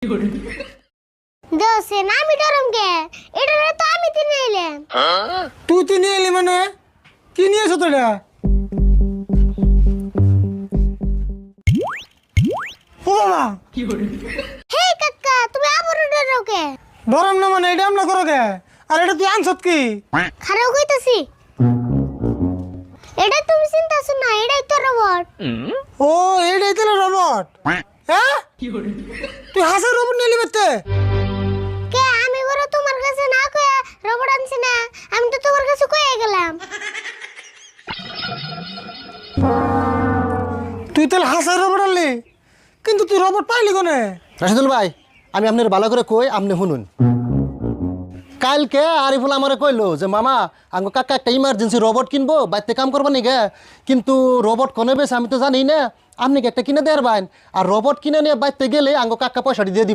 দোষে না আমি ডরম কে এটা তো আমি তিনে এলাম। তুই তিনে এলি মানে কি নিয়েছো তোরা? ও বাবা হে কাকা তুমি আবার ডরো কে? ধরম না মানে এটা আমরা করো কে? আর এটা তুই আনছত কি? খারাপ কইতাছি এটা তুমি চিন্তাছ না এটাই তো রোবট। ও এইটাই তো রোবট। হ্যাঁ তুই হাসার রোবট নিয়ে লিখতে? কে আমি বড় তোমার কাছে না কয়ে রোবট আনছি না, আমি তো তোমার কাছে কয়ে গেলাম। তুই তাহলে হাসার রোবট আনলি, কিন্তু তুই রোবট পাইলি কোনে? রাশিদুল ভাই, আমি আপনার ভালো করে কই, আপনি শুনুন। কালকে আরিফুল আমারে কইলো যে মামা আঙ্গ কাকা একটা ইমার্জেন্সি রোবট কিনবো, বাড়িতে কাম করবা নিগে, কিন্তু রোবট কোনে বেশ আমি তো জানি না, আপনি কি একটা কিনে দেয়ার বাইন, আর রোবট কিনে নিয়ে বাড়িতে গেলে আঙ্গ কাকা পয়সাটি দিয়ে দিব।